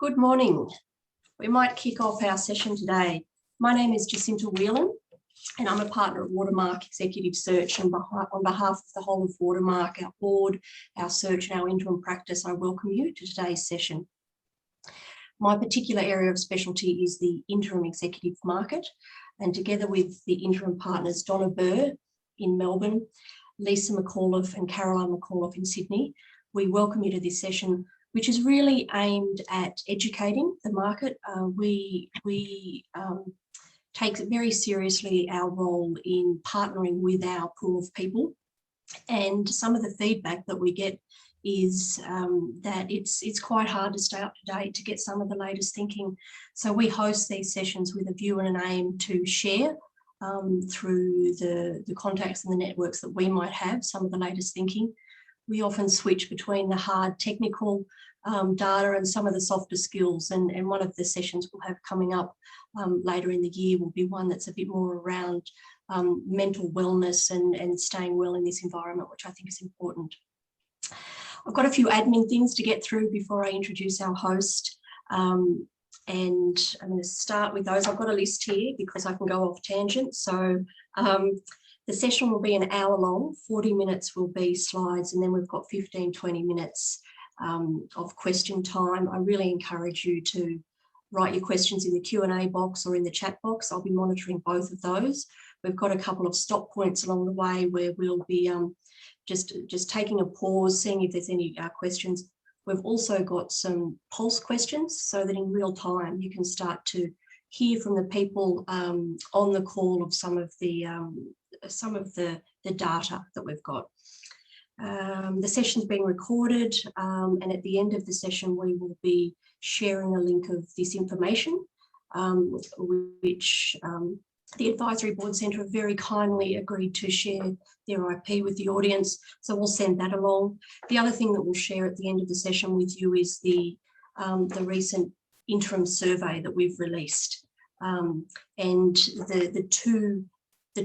Good morning. We might kick off our session today. My name is Jacinta Whelan and I'm a partner at Watermark Executive Search, and on behalf of the whole of Watermark, our board, our search and our interim practice, I welcome you to today's session. My particular area of specialty is the interim executive market, and together with the interim partners Donna Burr in Melbourne, Lisa McAuliffe and Caroline McAuliffe in Sydney, we welcome you to this session, which is really aimed at educating the market. We take very seriously our role in partnering with our pool of people, and some of the feedback that we get is that it's quite hard to stay up to date, to get some of the latest thinking. So we host these sessions with a view and an aim to share through the contacts and the networks that we might have some of the latest thinking. We often switch between the hard technical data and some of the softer skills, and one of the sessions we'll have coming up later in the year will be one that's a bit more around mental wellness and staying well in this environment, which I think is important. I've got a few admin things to get through before I introduce our host, and I'm going to start with those. I've got a list here because I can go off tangent. So the session will be an hour long, 40 minutes will be slides, and then we've got 15-20 minutes of question time. I really encourage you to write your questions in the Q&A box or in the chat box. I'll be monitoring both of those. We've got a couple of stop points along the way where we'll be just taking a pause, seeing if there's any questions. We've also got some pulse questions so that in real time you can start to hear from the people on the call of some of the data that we've got. The session's being recorded, and at the end of the session we will be sharing a link of this information, which the Advisory Board Centre have very kindly agreed to share their IP with the audience, so we'll send that along. The other thing that we'll share at the end of the session with you is the recent interim survey that we've released, and the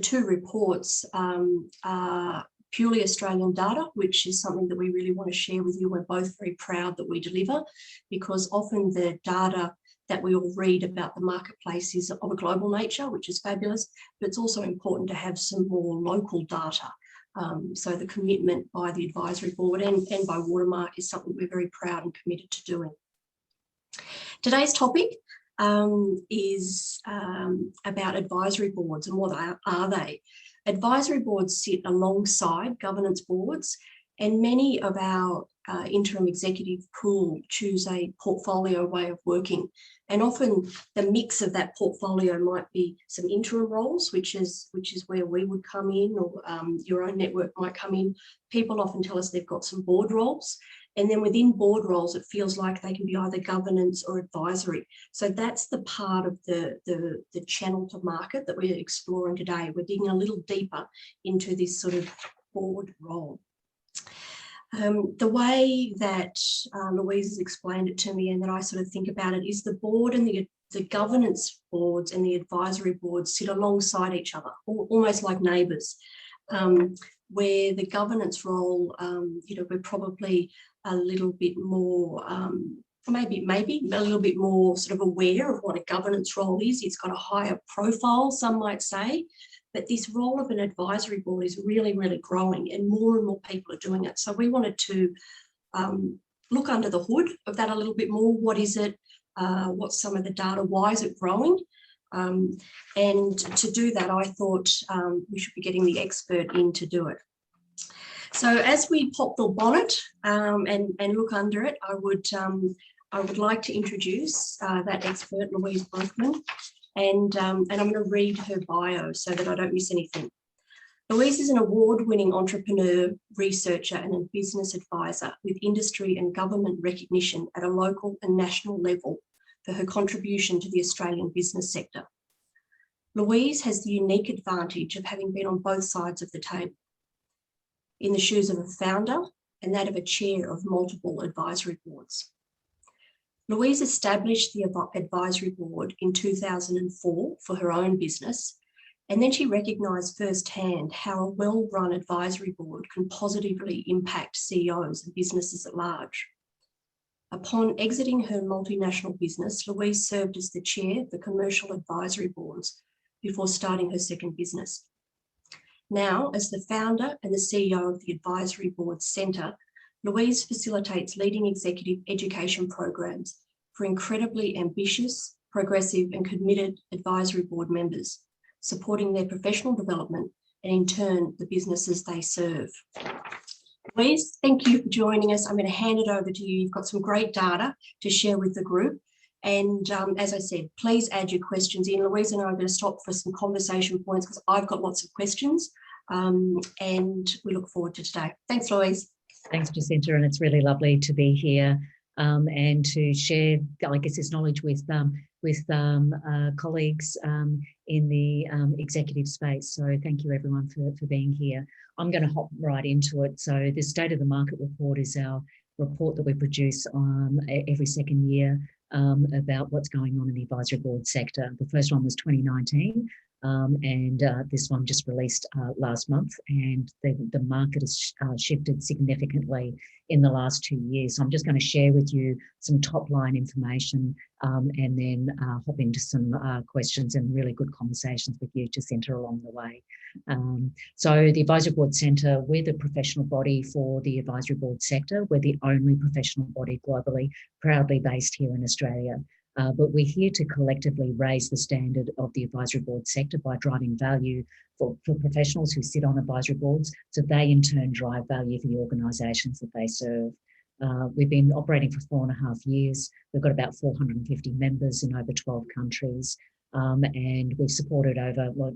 two reports are purely Australian data, which is something that we really want to share with you. We're both very proud that we deliver, because often the data that we all read about the marketplace is of a global nature, which is fabulous, but it's also important to have some more local data. So the commitment by the Advisory Board and by Watermark is something we're very proud and committed to doing. Today's topic is about advisory boards and what are they. Advisory boards sit alongside governance boards, and many of our interim executive pool choose a portfolio way of working, and often the mix of that portfolio might be some interim roles, which is where we would come in, or your own network might come in. People often tell us they've got some board roles, and then within board roles it feels like they can be either governance or advisory. So that's the part of the channel to market that we're exploring today. We're digging a little deeper into this sort of board role. The way that Louise has explained it to me and that I sort of think about it is the board and the governance boards and the advisory boards sit alongside each other, almost like neighbours, where the governance role, we're probably a little bit more, maybe a little bit more sort of aware of what a governance role is. It's got a higher profile, some might say. But this role of an advisory board is really, really growing, and more people are doing it. So we wanted to look under the hood of that a little bit more. What is it? What's some of the data? Why is it growing? And to do that, I thought we should be getting the expert in to do it. So as we pop the bonnet and look under it, I would like to introduce that expert, Louise Broekman. And I'm going to read her bio so that I don't miss anything. Louise is an award-winning entrepreneur, researcher and a business advisor with industry and government recognition at a local and national level for her contribution to the Australian business sector. Louise has the unique advantage of having been on both sides of the table, in the shoes of a founder and that of a chair of multiple advisory boards. Louise established the advisory board in 2004 for her own business, and then she recognised firsthand how a well-run advisory board can positively impact CEOs and businesses at large. Upon exiting her multinational business, Louise served as the chair of the commercial advisory boards before starting her second business. Now, as the founder and the CEO of the Advisory Board Centre, Louise facilitates leading executive education programs for incredibly ambitious, progressive and committed advisory board members, supporting their professional development and in turn, the businesses they serve. Louise, thank you for joining us. I'm going to hand it over to you. You've got some great data to share with the group. And as I said, please add your questions in. Louise and I are going to stop for some conversation points because I've got lots of questions and we look forward to today. Thanks, Louise. Thanks, Jacinta, and it's really lovely to be here and to share, I guess, this knowledge with colleagues in the executive space. So thank you, everyone, for being here. I'm going to hop right into it. So the State of the Market report is our report that we produce every second year about what's going on in the advisory board sector. The first one was 2019. And this one just released last month, and the market has shifted significantly in the last 2 years. So I'm just going to share with you some top line information and then hop into some questions and really good conversations with you, Jacinta, along the way. So the Advisory Board Centre, we're the professional body for the advisory board sector. We're the only professional body globally, proudly based here in Australia. But we're here to collectively raise the standard of the advisory board sector by driving value for professionals who sit on advisory boards, so they in turn drive value for the organisations that they serve. We've been operating for 4.5 years. We've got about 450 members in over 12 countries. And we've supported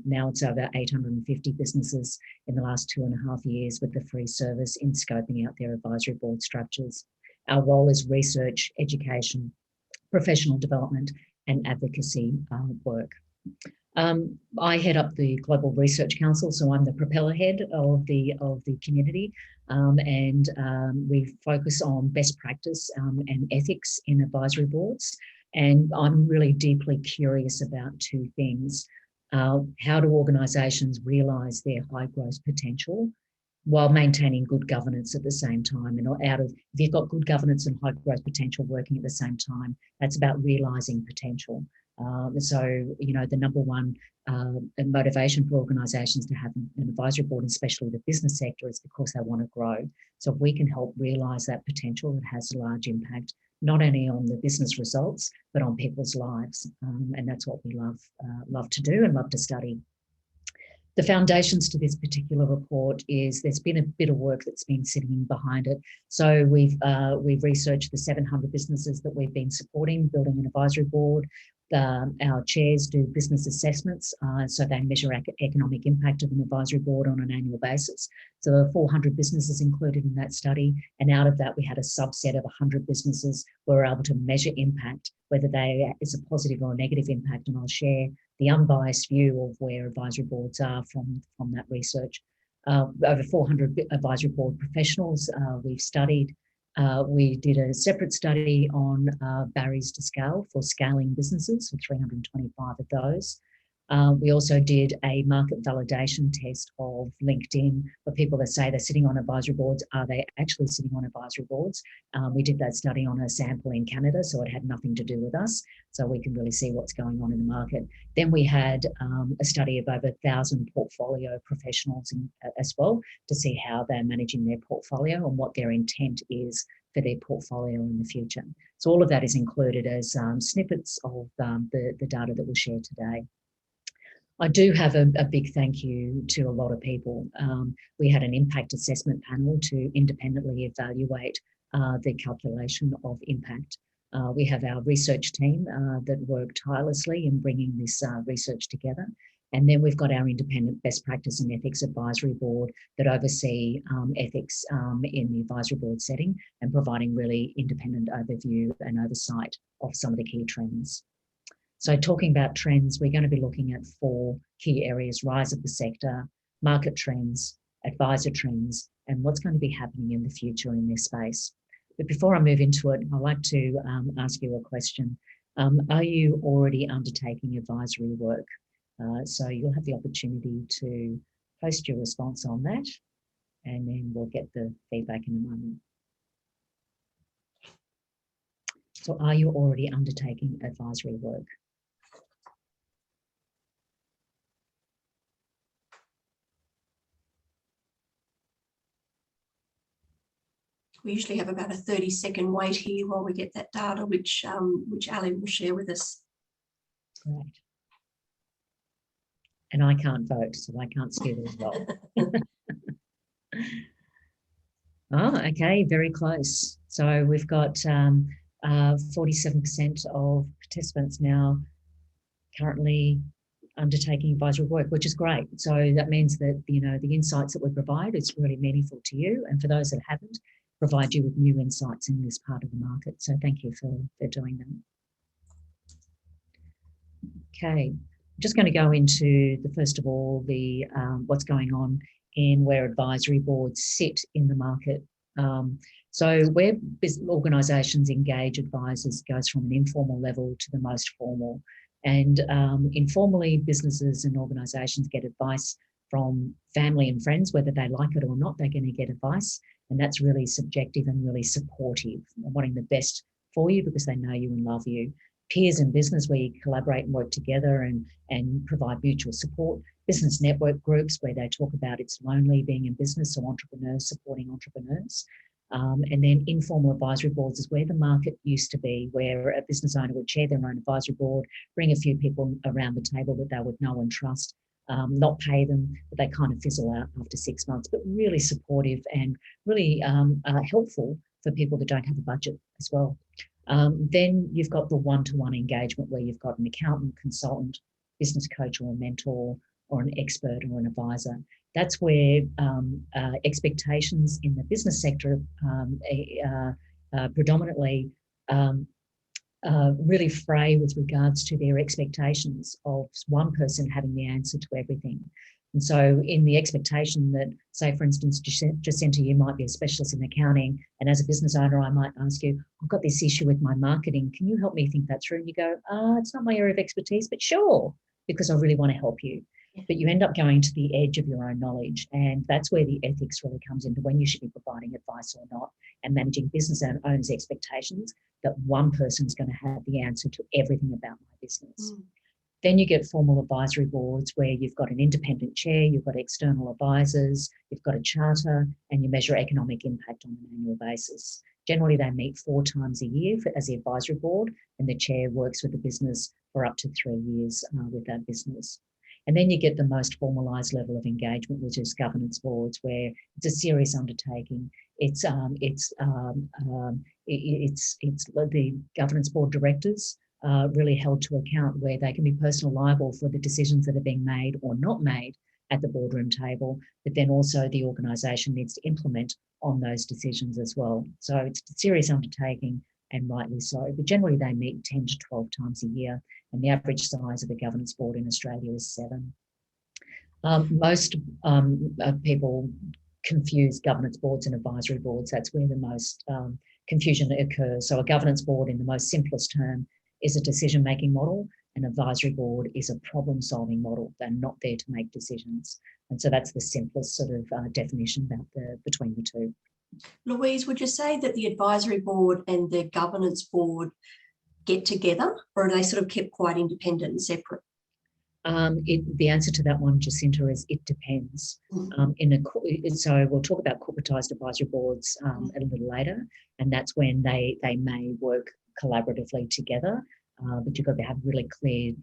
now it's over 850 businesses in the last 2.5 years with the free service in scoping out their advisory board structures. Our role is research, education, professional development and advocacy work. I head up the Global Research Council, so I'm the propeller head of the community, and we focus on best practice and ethics in advisory boards. And I'm really deeply curious about two things. How do organisations realise their high growth potential while maintaining good governance at the same time? And if you've got good governance and high growth potential working at the same time, that's about realising potential. So, you know, the number one motivation for organisations to have an advisory board, especially the business sector, is because they want to grow. So if we can help realise that potential, it has a large impact, not only on the business results, but on people's lives. And that's what we love to do and love to study. The foundations to this particular report is there's been a bit of work that's been sitting behind it. So we've researched the 700 businesses that we've been supporting, building an advisory board. Our chairs do business assessments, so they measure economic impact of an advisory board on an annual basis. So there are 400 businesses included in that study, and out of that we had a subset of 100 businesses who were able to measure impact, whether they is a positive or a negative impact, and I'll share the unbiased view of where advisory boards are from that research. Over 400 advisory board professionals we've studied. We did a separate study on barriers to scale for scaling businesses, for 325 of those. We also did a market validation test of LinkedIn for people that say they're sitting on advisory boards. Are they actually sitting on advisory boards? We did that study on a sample in Canada, so it had nothing to do with us. So we can really see what's going on in the market. Then we had a study of over 1,000 portfolio professionals as well to see how they're managing their portfolio and what their intent is for their portfolio in the future. So all of that is included as snippets of the data that we'll share today. I do have a big thank you to a lot of people. We had an impact assessment panel to independently evaluate the calculation of impact. We have our research team that work tirelessly in bringing this research together. And then we've got our independent best practice and ethics advisory board that oversee ethics in the advisory board setting and providing really independent overview and oversight of some of the key trends. So talking about trends, we're going to be looking at 4 key areas: rise of the sector, market trends, advisor trends, and what's going to be happening in the future in this space. But before I move into it, I'd like to ask you a question. Are you already undertaking advisory work? So you'll have the opportunity to post your response on that, and then we'll get the feedback in a moment. So are you already undertaking advisory work? We usually have about a 30-second wait here while we get that data, which Ali will share with us. Great. And I can't vote, so I can't see the result. Oh, okay, very close. So we've got 47% of participants now currently undertaking advisory work, which is great. So that means that, you know, the insights that we provide is really meaningful to you. And for those that haven't, provide you with new insights in this part of the market. So thank you for doing that. Okay, I'm just going to go into first of all, the what's going on in where advisory boards sit in the market. So where organisations engage advisors goes from an informal level to the most formal. And informally, businesses and organisations get advice from family and friends, whether they like it or not, they're going to get advice. And that's really subjective and really supportive, wanting the best for you because they know you and love you. Peers in business, where you collaborate and work together and provide mutual support. Business network groups, where they talk about it's lonely being in business, so entrepreneurs supporting entrepreneurs. And then informal advisory boards is where the market used to be, where a business owner would chair their own advisory board, bring a few people around the table that they would know and trust, not pay them, but they kind of fizzle out after 6 months, but really supportive and really helpful for people that don't have a budget as well. Then you've got the one-to-one engagement where you've got an accountant, consultant, business coach or a mentor or an expert or an advisor. That's where expectations in the business sector predominantly really fray with regards to their expectations of one person having the answer to everything. And so in the expectation that, say, for instance, Jacinta, you might be a specialist in accounting, and as a business owner, I might ask you, I've got this issue with my marketing. Can you help me think that through? And you go, it's not my area of expertise, but sure, because I really want to help you. But you end up going to the edge of your own knowledge. And that's where the ethics really comes into when you should be providing advice or not, and managing business owners' expectations that one person is going to have the answer to everything about my business. Then you get formal advisory boards where you've got an independent chair, you've got external advisors, you've got a charter, and you measure economic impact on an annual basis. Generally, they meet 4 times a year as the advisory board, and the chair works with the business for up to 3 years with that business. And then you get the most formalised level of engagement, which is governance boards, where it's a serious undertaking. It's the governance board directors really held to account, where they can be personally liable for the decisions that are being made or not made at the boardroom table, but then also the organisation needs to implement on those decisions as well. So it's a serious undertaking, and rightly so. But generally they meet 10 to 12 times a year, and the average size of a governance board in Australia is 7. Most people confuse governance boards and advisory boards. That's where the most confusion occurs. So a governance board, in the most simplest term, is a decision-making model. An advisory board is a problem-solving model. They're not there to make decisions. And so that's the simplest sort of definition about between the two. Louise, would you say that the advisory board and the governance board get together, or are they sort of kept quite independent and separate? The answer to that one, Jacinta, is it depends. So we'll talk about corporatized advisory boards a little later, and that's when they may work collaboratively together, but you've got to have really clear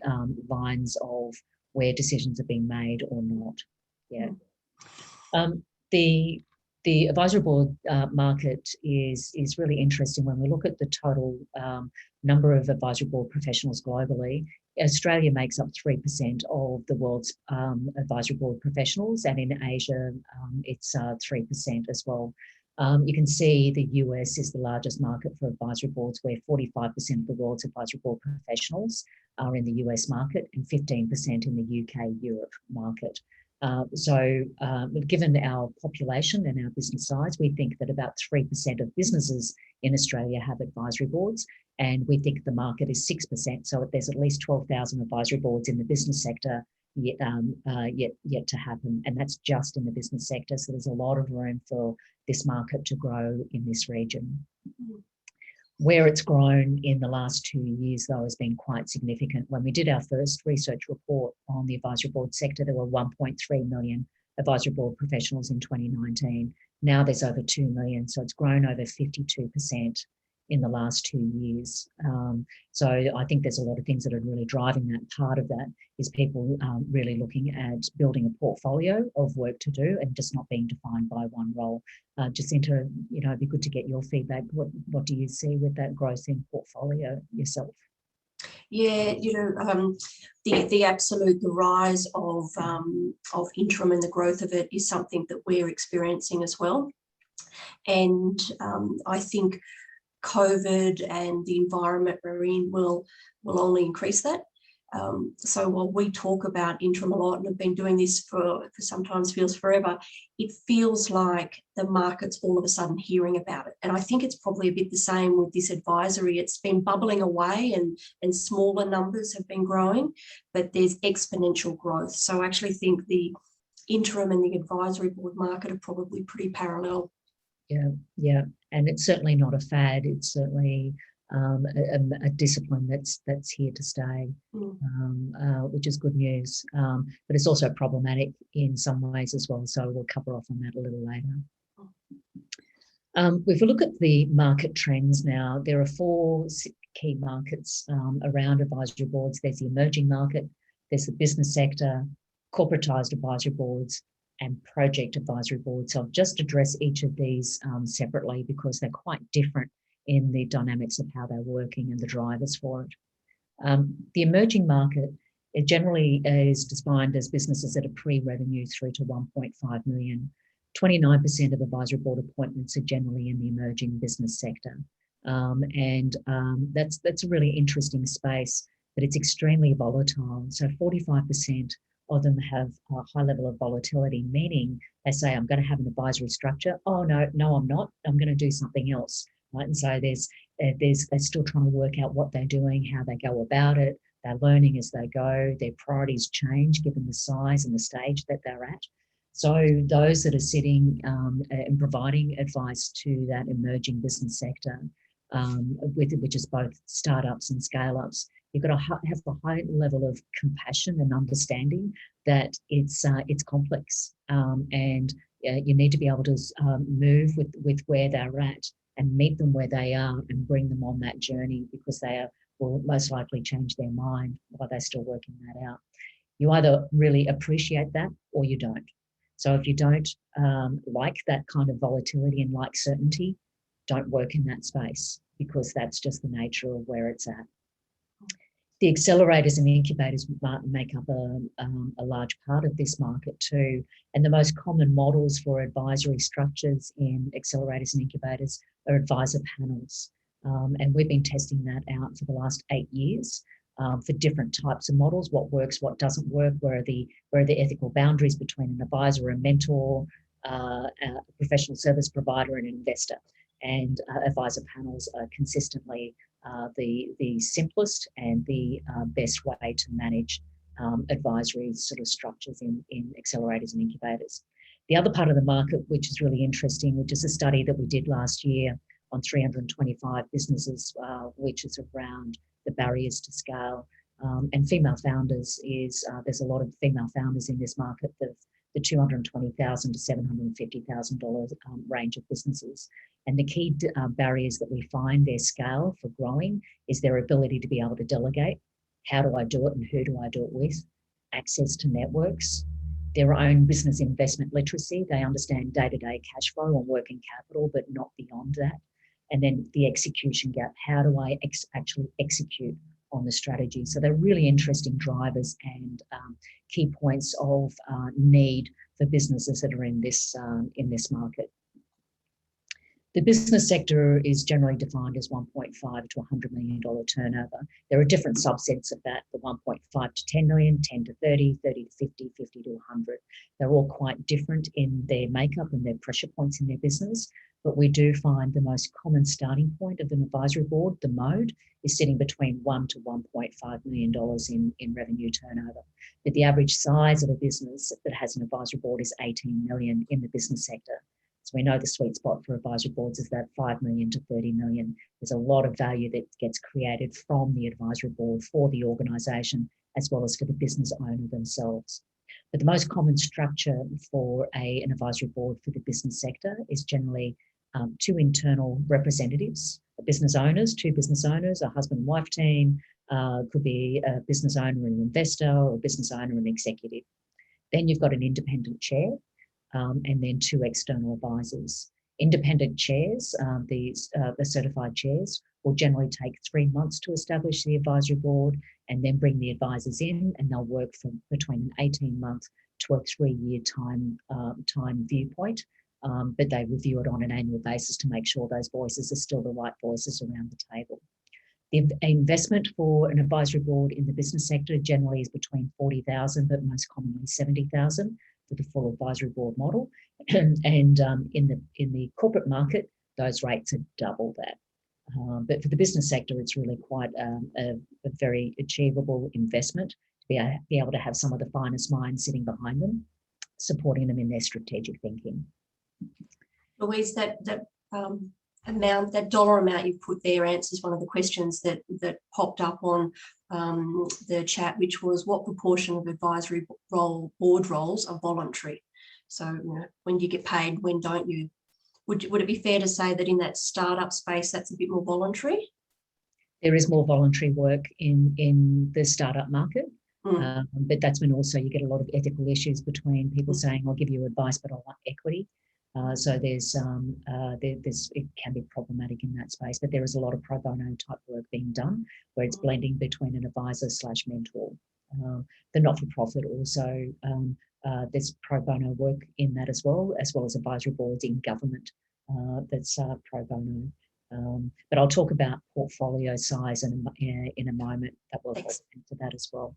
lines of where decisions are being made or not. Yeah. The advisory board market is really interesting. When we look at the total number of advisory board professionals globally, Australia makes up 3% of the world's advisory board professionals, and in Asia it's 3% as well. You can see the US is the largest market for advisory boards, where 45% of the world's advisory board professionals are in the US market and 15% in the UK, Europe market. So given our population and our business size, we think that about 3% of businesses in Australia have advisory boards, and we think the market is 6%. So there's at least 12,000 advisory boards in the business sector yet to happen, and that's just in the business sector. So there's a lot of room for this market to grow in this region. Where it's grown in the last 2 years, though, has been quite significant. When we did our first research report on the advisory board sector, there were 1.3 million advisory board professionals in 2019. Now there's over 2 million, so it's grown over 52% in the last 2 years. So I think there's a lot of things that are really driving that. Part of that is people really looking at building a portfolio of work to do and just not being defined by one role. Jacinta, it'd be good to get your feedback. What do you see with that growth in portfolio yourself? Yeah, the rise of interim and the growth of it is something that we're experiencing as well. And I think COVID and the environment we're in will only increase that. So while we talk about interim a lot and have been doing this for sometimes feels forever, it feels like the market's all of a sudden hearing about it. And I think it's probably a bit the same with this advisory. It's been bubbling away and smaller numbers have been growing, but there's exponential growth. So I actually think the interim and the advisory board market are probably pretty parallel. Yeah. And it's certainly not a fad. It's certainly a discipline that's here to stay, which is good news. But it's also problematic in some ways as well. So we'll cover off on that a little later. If we look at the market trends now, there are 4 key markets around advisory boards. There's the emerging market, there's the business sector, corporatized advisory boards, and project advisory boards. So I'll just address each of these separately because they're quite different in the dynamics of how they're working and the drivers for it. The emerging market, it generally is defined as businesses that are pre-revenue through to 1.5 million. 29% of advisory board appointments are generally in the emerging business sector. That's a really interesting space, but it's extremely volatile. So 45% of them have a high level of volatility, meaning they say, I'm going to have an advisory structure. Oh, no, I'm not. I'm going to do something else. Right? And so they're still trying to work out what they're doing, how they go about it. They're learning as they go. Their priorities change given the size and the stage that they're at. So those that are sitting and providing advice to that emerging business sector, which is both startups and scale-ups, you've got to have a high level of compassion and understanding that it's complex, and you need to be able to move with where they're at and meet them where they are and bring them on that journey, because will most likely change their mind while they're still working that out. You either really appreciate that or you don't. So if you don't like that kind of volatility and like certainty, don't work in that space, because that's just the nature of where it's at. The accelerators and incubators make up a large part of this market too. And the most common models for advisory structures in accelerators and incubators are advisor panels. And we've been testing that out for the last 8 years for different types of models, what works, what doesn't work, where are the ethical boundaries between an advisor, a mentor, a professional service provider and an investor. And advisor panels are consistently the simplest and the best way to manage advisory sort of structures in accelerators and incubators. The other part of the market, which is really interesting, which is a study that we did last year on 325 businesses, which is around the barriers to scale. And female founders there's a lot of female founders in this market, the $220,000 to $750,000 range of businesses. And the key barriers that we find their scale for growing is their ability to be able to delegate. How do I do it and who do I do it with? Access to networks, their own business investment literacy. They understand day-to-day cash flow and working capital, but not beyond that. And then the execution gap. How do I actually execute on the strategy? So they're really interesting drivers and key points of need for businesses that are in this market. The business sector is generally defined as $1.5 to $100 million turnover. There are different subsets of that, the 1.5 to 10 million, 10 to 30, 30 to 50, 50 to 100. They're all quite different in their makeup and their pressure points in their business, but we do find the most common starting point of an advisory board, the mode, is sitting between $1 to $1.5 million in revenue turnover. But the average size of a business that has an advisory board is 18 million in the business sector. So we know the sweet spot for advisory boards is that 5 million to 30 million. There's a lot of value that gets created from the advisory board for the organisation as well as for the business owner themselves. But the most common structure for an advisory board for the business sector is generally 2 internal representatives, business owners, 2 business owners, a husband and wife team, could be a business owner and an investor or a business owner and executive. Then you've got an independent chair and then 2 external advisors. Independent chairs, the certified chairs, will generally take 3 months to establish the advisory board and then bring the advisors in, and they'll work from between an 18-month to a 3-year time viewpoint. But they review it on an annual basis to make sure those voices are still the right voices around the table. The investment for an advisory board in the business sector generally is between 40,000, but most commonly 70,000 for the full advisory board model. And in the corporate market, those rates are double that. But for the business sector, it's really quite a very achievable investment to be able to have some of the finest minds sitting behind them, supporting them in their strategic thinking. Louise, that dollar amount you've put there answers one of the questions that popped up on the chat, which was what proportion of advisory board roles are voluntary? So, when do you get paid, when don't you? Would it be fair to say that in that startup space, that's a bit more voluntary? There is more voluntary work in the startup market, but that's when also you get a lot of ethical issues between people saying, I'll give you advice, but I want equity. So there's it can be problematic in that space, but there is a lot of pro bono type work being done where it's blending between an advisor / mentor. The not-for-profit also, there's pro bono work in that as well as advisory boards in government that's pro bono. But I'll talk about portfolio size in a moment. That will help into that as well.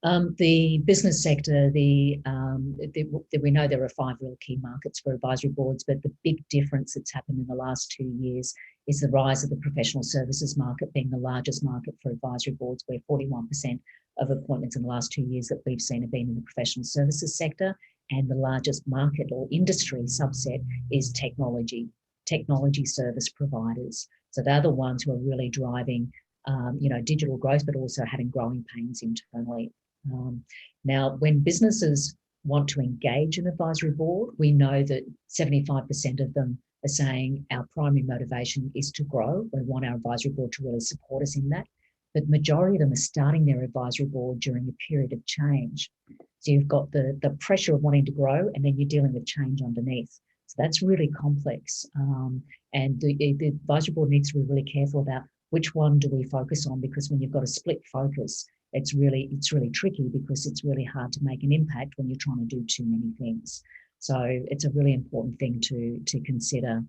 The business sector, we know there are 5 real key markets for advisory boards, but the big difference that's happened in the last 2 years is the rise of the professional services market being the largest market for advisory boards, where 41% of appointments in the last 2 years that we've seen have been in the professional services sector, and the largest market or industry subset is technology service providers. So they're the ones who are really driving digital growth, but also having growing pains internally. Now, when businesses want to engage an advisory board, we know that 75% of them are saying our primary motivation is to grow. We want our advisory board to really support us in that. But the majority of them are starting their advisory board during a period of change. So you've got the pressure of wanting to grow, and then you're dealing with change underneath. So that's really complex. And the advisory board needs to be really careful about which one do we focus on, because when you've got a split focus, it's really tricky, because it's really hard to make an impact when you're trying to do too many things. So it's a really important thing to consider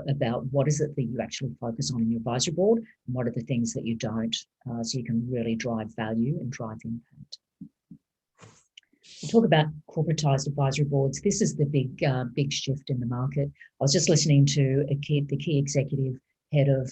about what is it that you actually focus on in your advisory board, and what are the things that you don't, so you can really drive value and drive impact. We'll talk about corporatized advisory boards. This is the big shift in the market. I was just listening to the key executive head of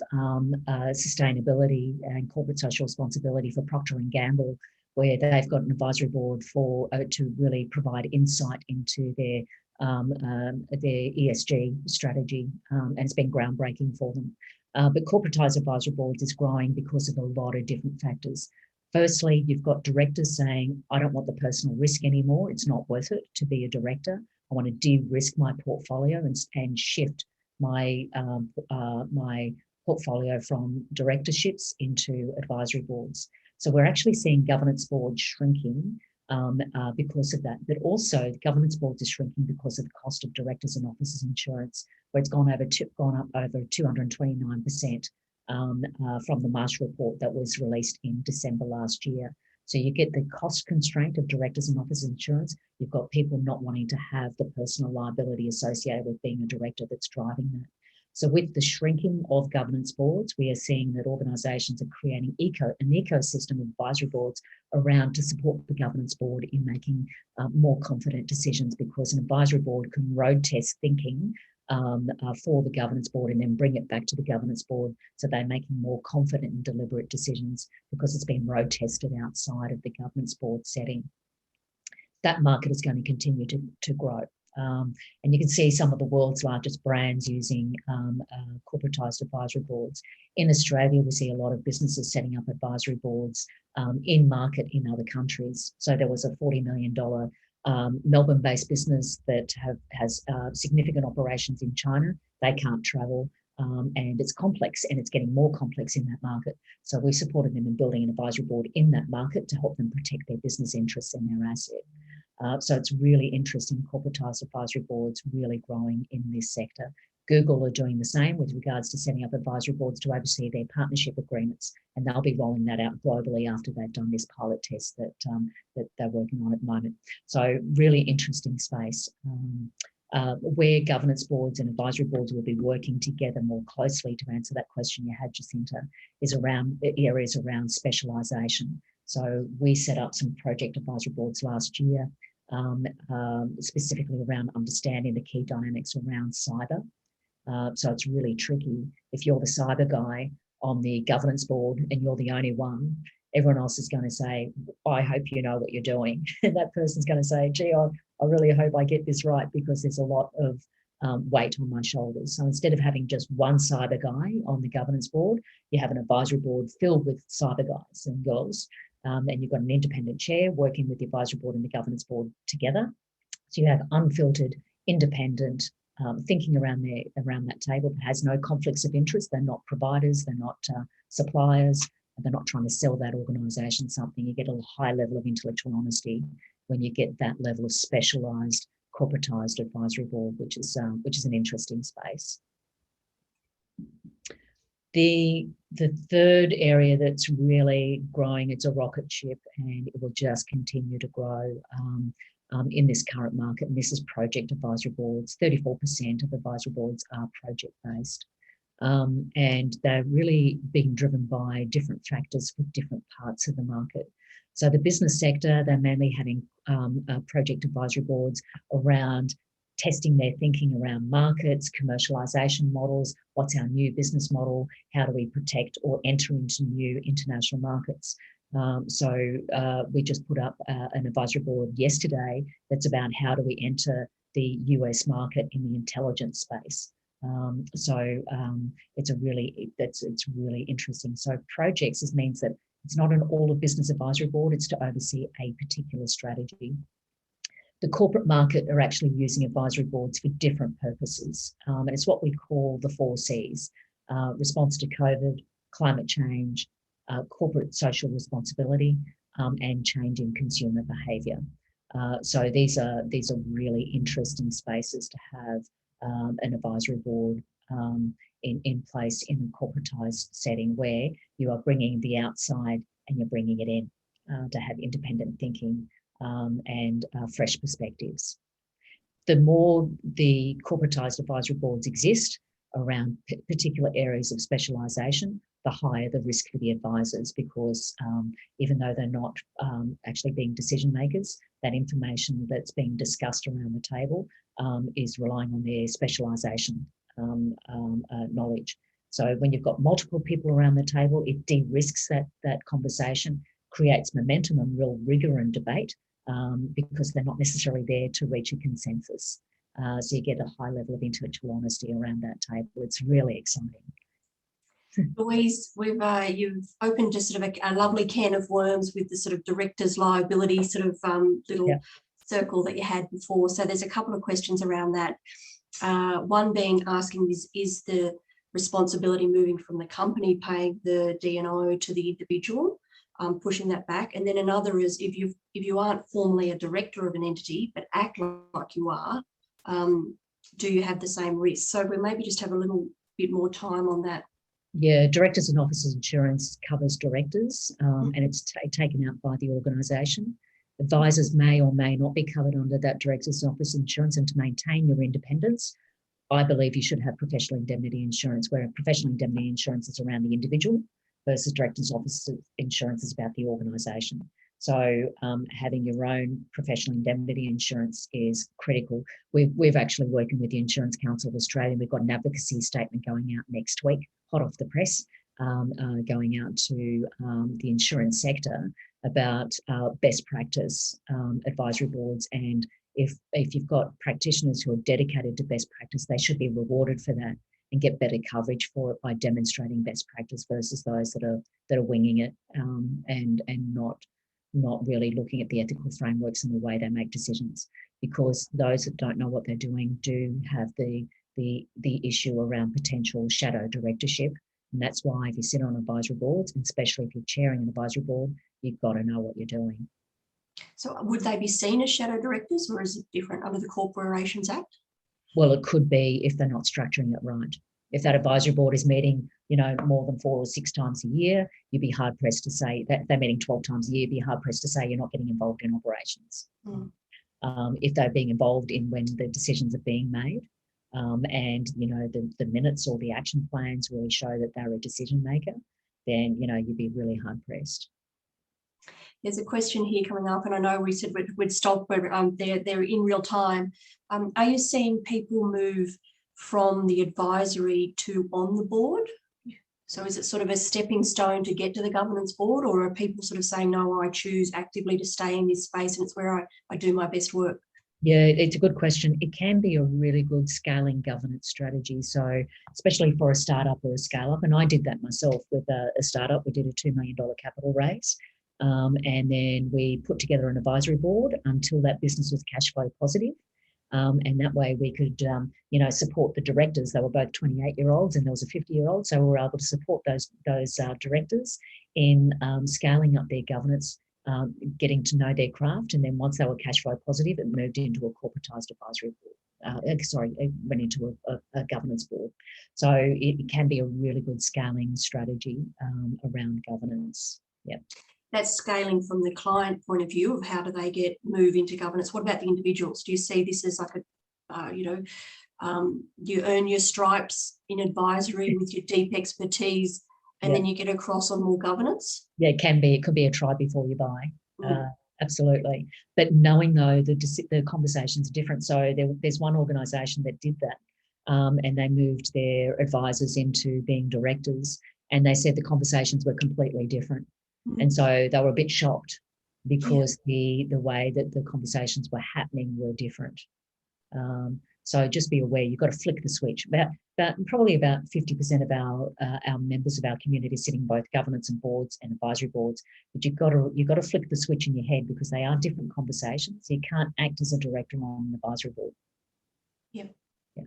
sustainability and corporate social responsibility for Procter & Gamble, where they've got an advisory board to really provide insight into their ESG strategy, and it's been groundbreaking for them. But corporatized advisory boards is growing because of a lot of different factors. Firstly, you've got directors saying, I don't want the personal risk anymore. It's not worth it to be a director. I want to de-risk my portfolio and shift my portfolio from directorships into advisory boards. So we're actually seeing governance boards shrinking because of that. But also the governance boards are shrinking because of the cost of directors and officers insurance, where it's gone up over 229% from the Marsh report that was released in December last year. So you get the cost constraint of directors and officers insurance. You've got people not wanting to have the personal liability associated with being a director that's driving that. So with the shrinking of governance boards, we are seeing that organisations are creating an ecosystem of advisory boards around to support the governance board in making more confident decisions, because an advisory board can road test thinking for the governance board and then bring it back to the governance board, so they're making more confident and deliberate decisions because it's been road tested outside of the governance board setting. That market is going to continue to grow And you can see some of the world's largest brands using corporatized advisory boards. In Australia, we see a lot of businesses setting up advisory boards in market in other countries. So there was a $40 million Melbourne-based business that has significant operations in China. They can't travel, and it's complex, and it's getting more complex in that market. So we supported them in building an advisory board in that market to help them protect their business interests and their asset. So it's really interesting, corporatized advisory boards really growing in this sector. Google are doing the same with regards to setting up advisory boards to oversee their partnership agreements, and they'll be rolling that out globally after they've done this pilot test that they're working on at the moment. So really interesting space. Where governance boards and advisory boards will be working together more closely to answer that question you had, Jacinta, is around areas around specialisation. So we set up some project advisory boards last year, specifically around understanding the key dynamics around cyber. So it's really tricky. If you're the cyber guy on the governance board and you're the only one, everyone else is going to say, I hope you know what you're doing. And that person's going to say, gee, I really hope I get this right, because there's a lot of weight on my shoulders. So instead of having just one cyber guy on the governance board, you have an advisory board filled with cyber guys and girls. And you've got an independent chair working with the advisory board and the governance board together. So you have unfiltered, independent thinking around that table that has no conflicts of interest. They're not providers, they're not suppliers, they're not trying to sell that organisation something. You get a high level of intellectual honesty when you get that level of specialised, corporatised advisory board, which is an interesting space. The third area that's really growing, it's a rocket ship, and it will just continue to grow in this current market, and this is project advisory boards. 34% of advisory boards are project-based, and they're really being driven by different factors for different parts of the market. So the business sector, they're mainly having project advisory boards around testing their thinking around markets, commercialisation models, what's our new business model, how do we protect or enter into new international markets. So we just put up an advisory board yesterday that's about how do we enter the US market in the intelligence space. It's really interesting. So projects means that it's not an all of business advisory board, it's to oversee a particular strategy. The corporate market are actually using advisory boards for different purposes. And it's what we call the 4 Cs: response to COVID, climate change, corporate social responsibility, and change in consumer behaviour. So these are really interesting spaces to have an advisory board in place in a corporatised setting, where you are bringing the outside and you're bringing it in to have independent thinking and fresh perspectives. The more the corporatised advisory boards exist around particular areas of specialisation, the higher the risk for the advisors, because even though they're not actually being decision makers, that information that's being discussed around the table is relying on their specialisation knowledge. So when you've got multiple people around the table, it de-risks that conversation, creates momentum and real rigour and debate, because they're not necessarily there to reach a consensus. So you get a high level of intellectual honesty around that table. It's really exciting. Louise, you've opened just sort of a lovely can of worms with the sort of director's liability sort of little circle that you had before. So there's a couple of questions around that. One being asking is the responsibility moving from the company paying the D&O to the individual, pushing that back. And then another is if you aren't formally a director of an entity but act like you are, do you have the same risk? So we maybe just have a little bit more time on that. Yeah, directors and officers insurance covers directors, and it's taken out by the organisation. Advisors may or may not be covered under that directors and officers insurance, and to maintain your independence, I believe you should have professional indemnity insurance, where professional indemnity insurance is around the individual versus directors and officers insurance is about the organisation. So having your own professional indemnity insurance is critical. We've actually working with the Insurance Council of Australia. We've got an advocacy statement going out next week, hot off the press, going out to the insurance sector about best practice advisory boards and if you've got practitioners who are dedicated to best practice, they should be rewarded for that and get better coverage for it by demonstrating best practice versus those that are winging it and not really looking at the ethical frameworks and the way they make decisions. Because those that don't know what they're doing do have the issue around potential shadow directorship. And that's why if you sit on advisory boards, and especially if you're chairing an advisory board, you've got to know what you're doing. So would they be seen as shadow directors, or is it different under the Corporations Act? Well, it could be if they're not structuring it right. If that advisory board is meeting, more than 4 or 6 times a year, you'd be hard pressed to say that they're meeting 12 times a year, you'd be hard pressed to say you're not getting involved in operations. If they're being involved in when the decisions are being made, and the minutes or the action plans really show that they're a decision maker, then you'd be really hard pressed. There's a question here coming up, and I know we said we'd stop, but they're in real time. Are you seeing people move from the advisory to on the board? So is it sort of a stepping stone to get to the governance board, or are people sort of saying, no, I choose actively to stay in this space and it's where I do my best work? Yeah, it's a good question. It can be a really good scaling governance strategy. So especially for a startup or a scale up, and I did that myself with a startup. We did a $2 million capital raise. And then we put together an advisory board until that business was cash flow positive. And that way we could, support the directors. They were both 28-year-olds and there was a 50-year-old. So we were able to support those directors in scaling up their governance, getting to know their craft. And then once they were cash flow positive, it moved into a corporatized advisory board. It went into a governance board. So it can be a really good scaling strategy around governance. Yeah. That's scaling from the client point of view of how do they move into governance. What about the individuals? Do you see this as like you earn your stripes in advisory with your deep expertise, and then you get across on more governance? Yeah, it can be. It could be a try before you buy. Absolutely. But knowing though the conversations are different. So there's one organisation that did that, and they moved their advisors into being directors, and they said the conversations were completely different. And so they were a bit shocked because the way that the conversations were happening were different. So just be aware, you've got to flick the switch. Probably about 50% of our members of our community sit in both governance and boards and advisory boards. But you've got to flick the switch in your head because they are different conversations. You can't act as a director on an advisory board. Yep. Yeah.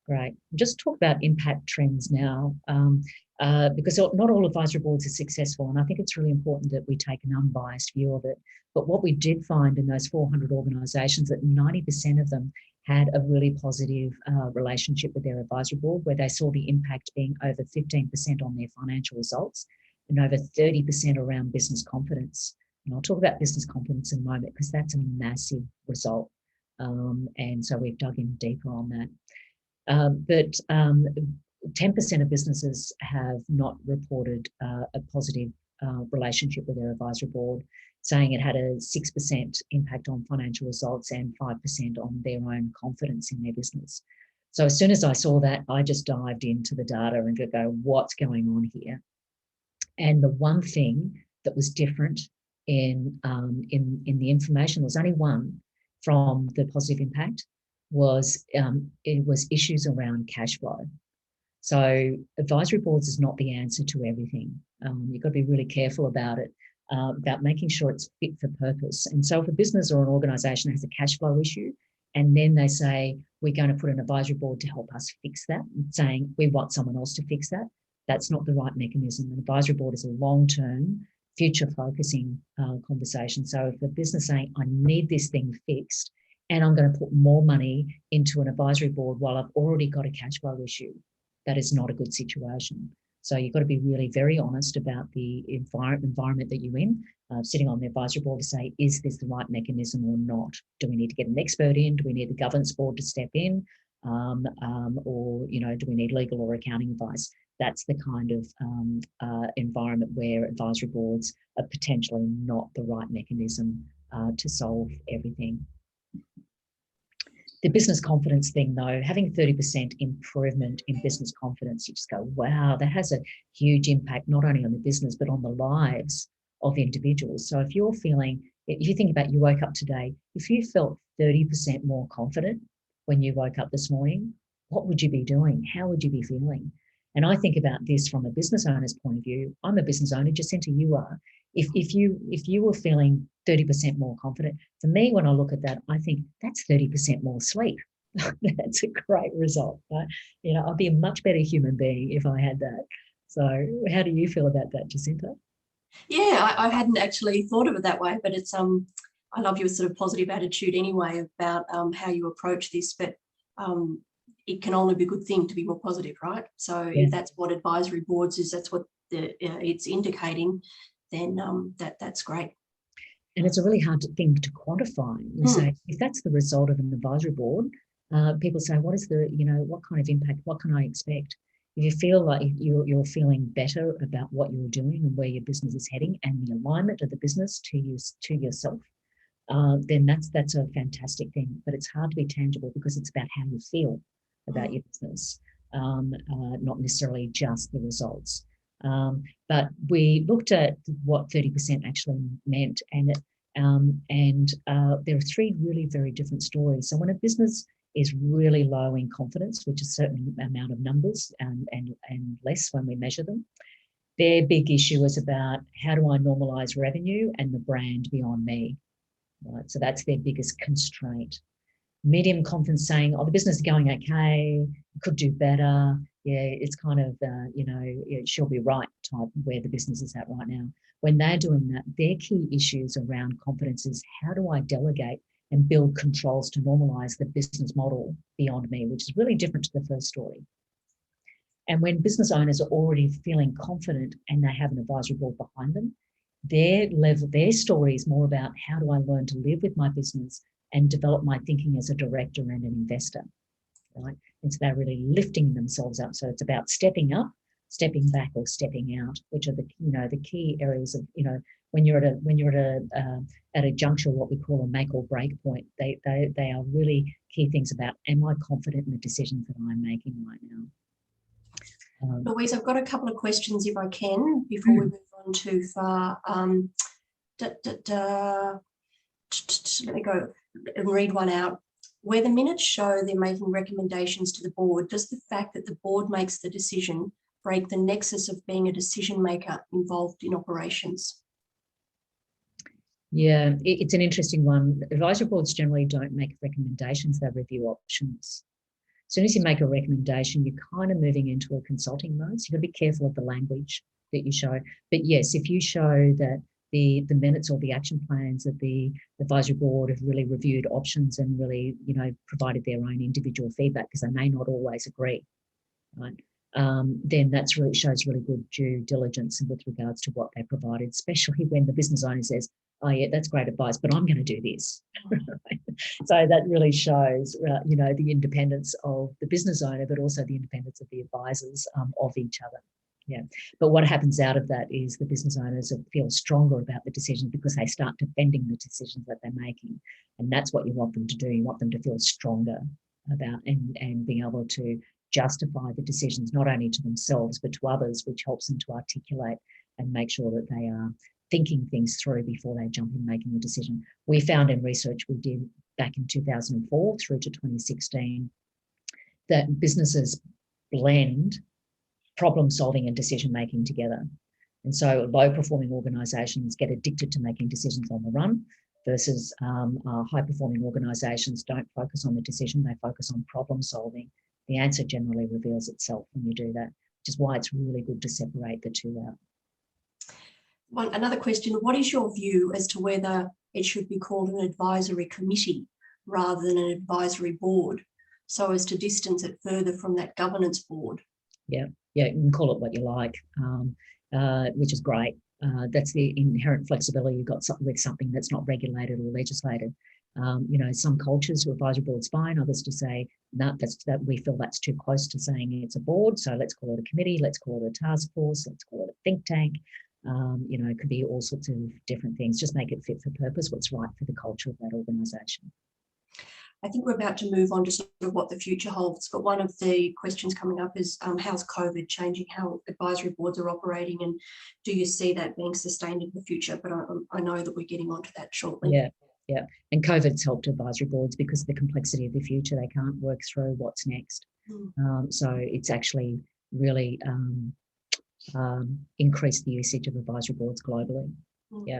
Great. Just talk about impact trends now. Because not all advisory boards are successful, and I think it's really important that we take an unbiased view of it. But what we did find in those 400 organisations, that 90% of them had a really positive relationship with their advisory board, where they saw the impact being over 15% on their financial results and over 30% around business confidence. And I'll talk about business confidence in a moment because that's a massive result. And so we've dug in deeper on that. But 10% of businesses have not reported a positive relationship with their advisory board, saying it had a 6% impact on financial results and 5% on their own confidence in their business. So as soon as I saw that, I just dived into the data and go, what's going on here? And the one thing that was different in the information, there was only one from the positive impact, was it was issues around cash flow. So advisory boards is not the answer to everything. You've got to be really careful about it, about making sure it's fit for purpose. And so if a business or an organisation has a cash flow issue, and then they say, we're going to put an advisory board to help us fix that, saying we want someone else to fix that, that's not the right mechanism. An advisory board is a long-term, future-focusing conversation. So if a business saying, I need this thing fixed, and I'm going to put more money into an advisory board while I've already got a cash flow issue, that is not a good situation. So you've got to be really very honest about the environment that you're in, sitting on the advisory board to say, is this the right mechanism or not? Do we need to get an expert in? Do we need the governance board to step in? Or, do we need legal or accounting advice? That's the kind of environment where advisory boards are potentially not the right mechanism to solve everything. The business confidence thing, though, having 30% improvement in business confidence, you just go, wow, that has a huge impact not only on the business but on the lives of individuals. So if you're feeling If you think about you woke up today, if you felt 30% more confident when you woke up this morning, what would you be doing? How would you be feeling? And I think about this from a business owner's point of view. I'm a business owner, Jacinta, you are. If you were feeling 30% more confident, for me, when I look at that, I think that's 30% more sleep. That's a great result. Right? You know, I'd be a much better human being if I had that. So how do you feel about that, Jacinta? Yeah, I hadn't actually thought of it that way, but it's I love your sort of positive attitude anyway about how you approach this, but it can only be a good thing to be more positive, right? So Yeah. if that's what advisory boards is, that's what it's indicating, then that's great. And it's a really hard thing to quantify. You say, if that's the result of an advisory board, people say, what is the, you know, what kind of impact, what can I expect? If you feel like you're feeling better about what you're doing and where your business is heading and the alignment of the business to yourself, then that's a fantastic thing. But it's hard to be tangible because it's about how you feel about your business, not necessarily just the results. But we looked at what 30% actually meant, and there are three really very different stories. So when a business is really low in confidence, which is a certain amount of numbers and less when we measure them, their big issue is about how do I normalize revenue and the brand beyond me, right? So that's their biggest constraint. Medium confidence saying, oh, the business is going okay, could do better. Yeah, it's kind of, she'll be right type where the business is at right now. When they're doing that, their key issues around confidence is how do I delegate and build controls to normalize the business model beyond me, which is really different to the first story. And when business owners are already feeling confident and they have an advisory board behind them, their story is more about how do I learn to live with my business and develop my thinking as a director and an investor, right? And so they're really lifting themselves up. So it's about stepping up, stepping back, or stepping out, which are the key areas of, when you're at a juncture, what we call a make or break point. They are really key things about, am I confident in the decisions that I'm making right now? Louise, I've got a couple of questions if I can before we move on too far. Let me go and read one out. Where the minutes show they're making recommendations to the board, does the fact that the board makes the decision break the nexus of being a decision maker involved in operations? Yeah, it's an interesting one. Advisory boards generally don't make recommendations, they review options. As soon as you make a recommendation, you're kind of moving into a consulting mode. So you've got to be careful of the language that you show. But yes, if you show that the minutes or the action plans that the advisory board have really reviewed options and really, provided their own individual feedback, because they may not always agree, right? Then that's really shows really good due diligence with regards to what they provided, especially when the business owner says, oh yeah, that's great advice, but I'm going to do this. So that really shows, the independence of the business owner, but also the independence of the advisors of each other. Yeah. But what happens out of that is the business owners feel stronger about the decision because they start defending the decisions that they're making. And that's what you want them to do. You want them to feel stronger about and being able to justify the decisions, not only to themselves, but to others, which helps them to articulate and make sure that they are thinking things through before they jump in making a decision. We found in research we did back in 2004 through to 2016 that businesses blend problem solving and decision making together. And so low performing organisations get addicted to making decisions on the run versus high performing organisations don't focus on the decision, they focus on problem solving. The answer generally reveals itself when you do that, which is why it's really good to separate the two out. Another question, what is your view as to whether it should be called an advisory committee rather than an advisory board, so as to distance it further from that governance board? Yeah, you can call it what you like, which is great. That's the inherent flexibility you've got with something that's not regulated or legislated. Some cultures, advisory board's fine, others to say, no, that we feel that's too close to saying it's a board, so let's call it a committee, let's call it a task force, let's call it a think tank. It could be all sorts of different things. Just make it fit for purpose, what's right for the culture of that organisation. I think we're about to move on to sort of what the future holds, but one of the questions coming up is how's COVID changing how advisory boards are operating, and do you see that being sustained in the future? But I know that we're getting onto that shortly. Yeah. And COVID's helped advisory boards because of the complexity of the future. They can't work through what's next. So it's actually really increased the usage of advisory boards globally. Yeah.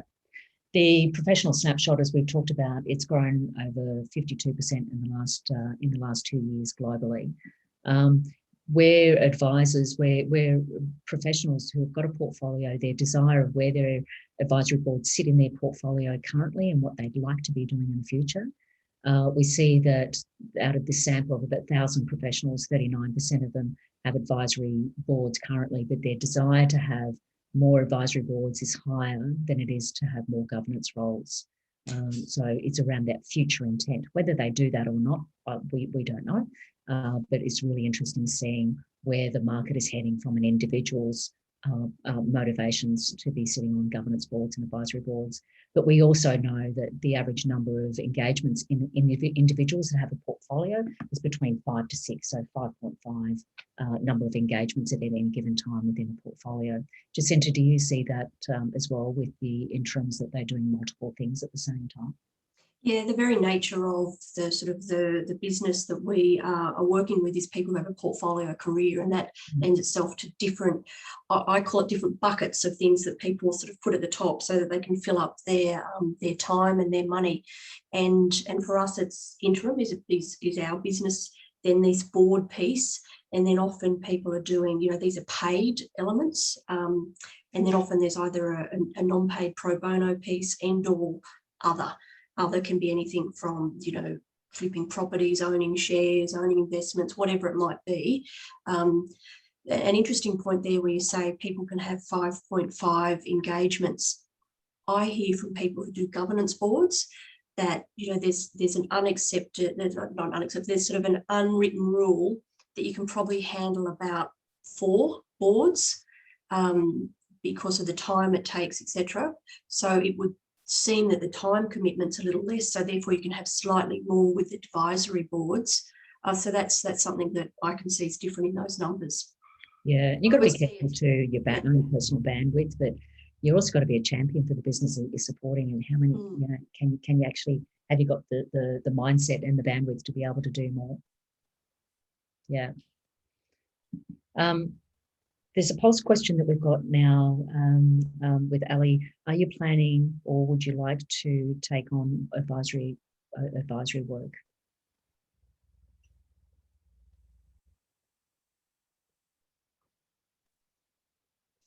The professional snapshot, as we've talked about, it's grown over 52% in the last 2 years globally. Where advisors, where professionals who have got a portfolio, their desire of where their advisory boards sit in their portfolio currently and what they'd like to be doing in the future. We see that out of this sample of about 1,000 professionals, 39% of them have advisory boards currently, but their desire to have more advisory boards is higher than it is to have more governance roles. So it's around that future intent. Whether they do that or not, we don't know. But it's really interesting seeing where the market is heading from an individual's motivations to be sitting on governance boards and advisory boards. But we also know that the average number of engagements in individuals that have a portfolio is between 5 to 6, so 5.5 number of engagements at any given time within a portfolio. Jacinta, do you see that as well with the interims, that they're doing multiple things at the same time? Yeah, the very nature of the sort of the business that we are working with is people who have a portfolio career, and that lends itself to different, I call it different buckets of things that people sort of put at the top so that they can fill up their time and their money. And for us, it's interim is our business, then this board piece, and then often people are doing, these are paid elements, and then often there's either a non-paid pro bono piece and or other. Other can be anything from, flipping properties, owning shares, owning investments, whatever it might be. An interesting point there where you say people can have 5.5 engagements. I hear from people who do governance boards that, there's an unaccepted, not unaccepted, there's sort of an unwritten rule that you can probably handle about 4 boards because of the time it takes, etc. So it would seem that the time commitment's a little less, so therefore you can have slightly more with advisory boards. So that's something that I can see is different in those numbers. Yeah, you've got to be careful to your own personal bandwidth, but you've also got to be a champion for the business that you're supporting, and how many, can you actually, have you got the mindset and the bandwidth to be able to do more? Yeah. There's a pulse question that we've got now with Ali. Are you planning, or would you like to take on advisory work?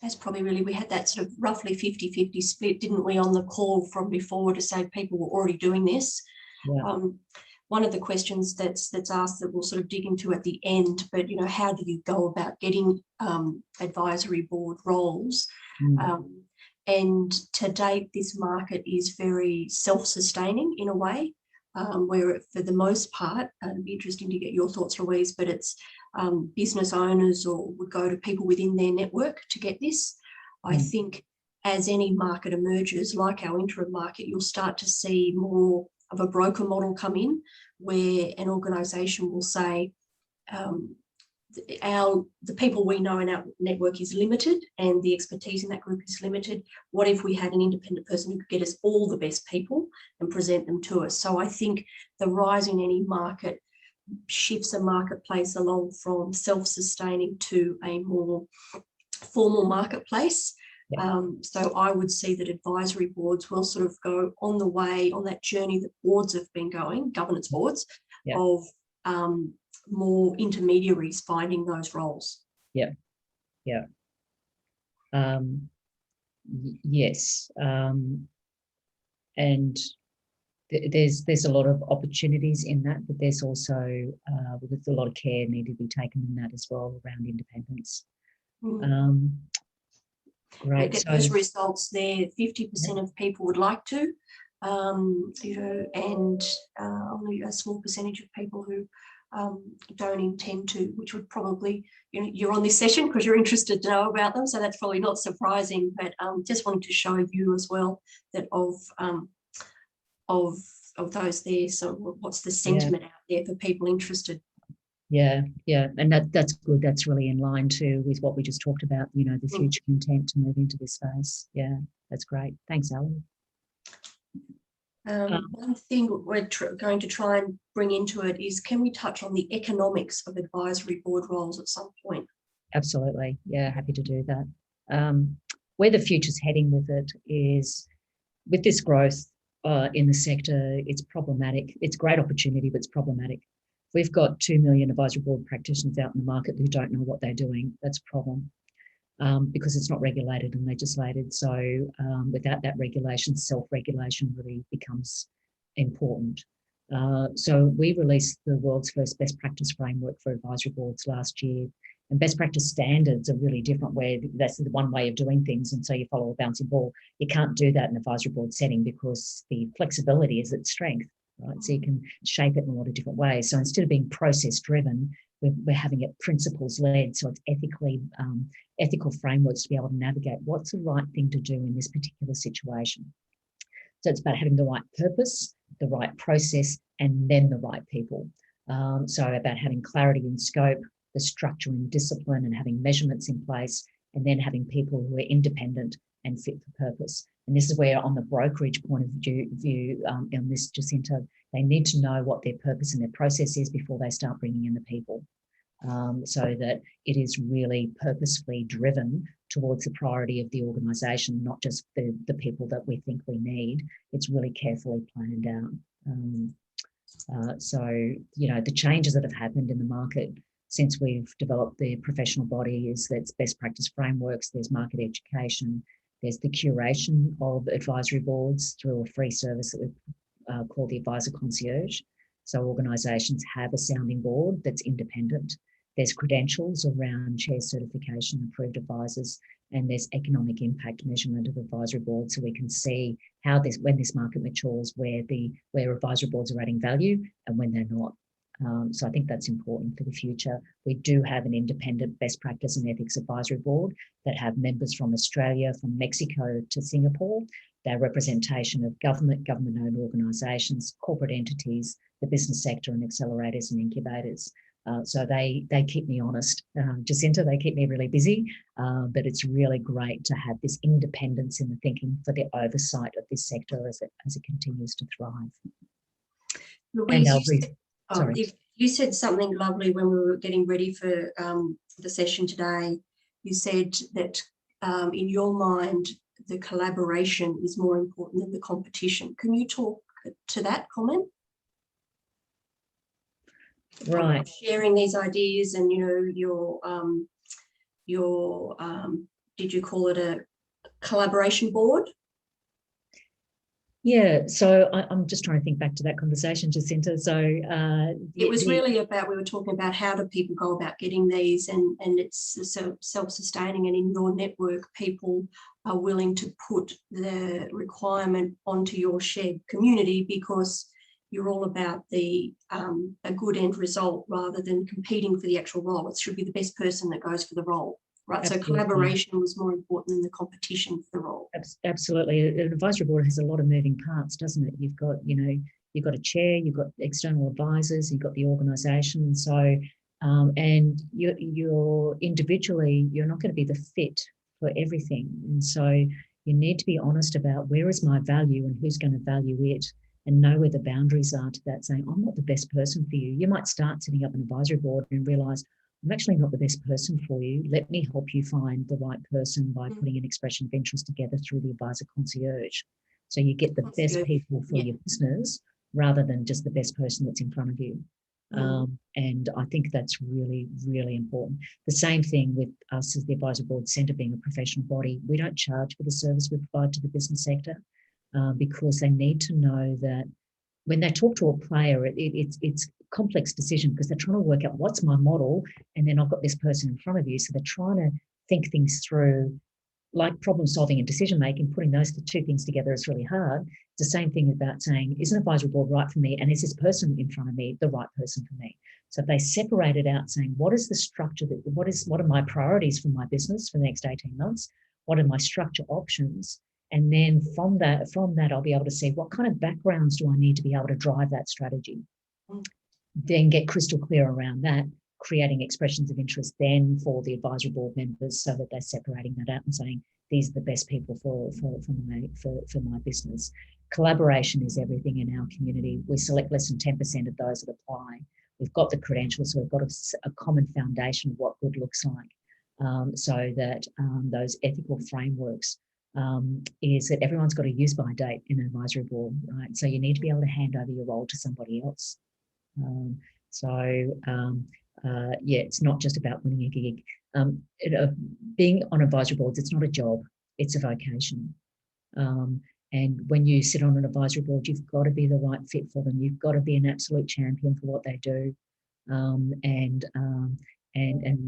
That's probably really, we had that sort of roughly 50-50 split, didn't we, on the call from before to say people were already doing this. Yeah. One of the questions that's asked that we'll sort of dig into at the end, but how do you go about getting advisory board roles? And to date, this market is very self-sustaining in a way, where for the most part, it'd be interesting to get your thoughts, Louise, but it's business owners or would go to people within their network to get this. I think as any market emerges, like our interim market, you'll start to see more of a broker model come in, where an organisation will say, the people we know in our network is limited and the expertise in that group is limited. What if we had an independent person who could get us all the best people and present them to us? So I think the rise in any market shifts a marketplace along from self-sustaining to a more formal marketplace. Yeah. So I would see that advisory boards will sort of go on the way, on that journey that boards have been going, governance boards, of more intermediaries finding those roles. Yeah. Yes. And there's a lot of opportunities in that, but there's also with a lot of care needed to be taken in that as well around independence. Great. Get those results there. 50% of people would like to, and only a small percentage of people who don't intend to, which would probably, you're on this session because you're interested to know about them, so that's probably not surprising, but just wanting to show you as well that of of those there. So what's the sentiment out there for people interested? Yeah, and that's good. That's really in line too with what we just talked about, the future intent to move into this space. Yeah, that's great. Thanks, Alan. One thing we're going to try and bring into it is, can we touch on the economics of advisory board roles at some point? Absolutely. Yeah, happy to do that. Where the future's heading with it is, with this growth in the sector, it's problematic. It's a great opportunity, but it's problematic. We've got 2 million advisory board practitioners out in the market who don't know what they're doing. That's a problem because it's not regulated and legislated. So without that regulation, self-regulation really becomes important. So we released the world's first best practice framework for advisory boards last year. And best practice standards are really different, where that's the one way of doing things. And so you follow a bouncing ball. You can't do that in an advisory board setting because the flexibility is its strength. Right? So you can shape it in a lot of different ways. So instead of being process driven, we're having it principles led. So it's ethical frameworks to be able to navigate what's the right thing to do in this particular situation. So it's about having the right purpose, the right process, and then the right people. So about having clarity in scope, the structure and discipline, and having measurements in place, and then having people who are independent and fit for purpose. And this is where, on the brokerage point of view in this, Jacinta, they need to know what their purpose and their process is before they start bringing in the people, so that it is really purposefully driven towards the priority of the organisation, not just the people that we think we need. It's really carefully planned out. So, the changes that have happened in the market since we've developed the professional body is that best practice frameworks, there's market education, there's the curation of advisory boards through a free service that we call the Advisor Concierge. So organisations have a sounding board that's independent. There's credentials around chair certification, approved advisors, and there's economic impact measurement of advisory boards, so we can see how when this market matures, where advisory boards are adding value and when they're not. So I think that's important for the future. We do have an independent best practice and ethics advisory board that have members from Australia, from Mexico to Singapore. They're representation of government-owned organisations, corporate entities, the business sector, and accelerators and incubators. So they keep me honest. Jacinta, they keep me really busy, but it's really great to have this independence in the thinking for the oversight of this sector as it continues to thrive. Louise, if you said something lovely when we were getting ready for the session today. You said that in your mind, the collaboration is more important than the competition. Can you talk to that comment? Right. Sharing these ideas and, did you call it a collaboration board? Yeah, so I'm just trying to think back to that conversation, Jacinta. So it was really about, we were talking about how do people go about getting these, and it's self-sustaining, and in your network, people are willing to put the requirement onto your shared community because you're all about a good end result rather than competing for the actual role. It should be the best person that goes for the role. Right, absolutely. So collaboration was more important than the competition for the role. Absolutely. An advisory board has a lot of moving parts, doesn't it? You've got, you've got a chair, you've got external advisors, you've got the organisation. So, and you're individually, you're not going to be the fit for everything. And so you need to be honest about where is my value and who's going to value it, and know where the boundaries are to that, saying, I'm not the best person for you. You might start setting up an advisory board and realise, I'm actually not the best person for you. Let me help you find the right person by putting an expression of interest together through the Advisor Concierge. So you get the best people for your business rather than just the best person that's in front of you. And I think that's really, really important. The same thing with us as the Advisory Board Centre being a professional body. We don't charge for the service we provide to the business sector because they need to know that when they talk to a player, it's a complex decision because they're trying to work out what's my model, and then I've got this person in front of you. So they're trying to think things through, like problem solving and decision making. Putting those two things together is really hard. It's the same thing about saying, is an advisory board right for me, and is this person in front of me the right person for me? So if they separate it out, saying what is the structure, what are my priorities for my business for the next 18 months? What are my structure options? And then from that, I'll be able to see what kind of backgrounds do I need to be able to drive that strategy. Then get crystal clear around that, creating expressions of interest then for the advisory board members so that they're separating that out and saying, these are the best people for my business. Collaboration is everything in our community. We select less than 10% of those that apply. We've got the credentials, so we've got a common foundation of what good looks like, so that those ethical frameworks is that everyone's got a use-by date in an advisory board, right? So you need to be able to hand over your role to somebody else. Yeah, it's not just about winning a gig. Being on advisory boards, it's not a job, it's a vocation. And when you sit on an advisory board, you've got to be the right fit for them. You've got to be an absolute champion for what they do, and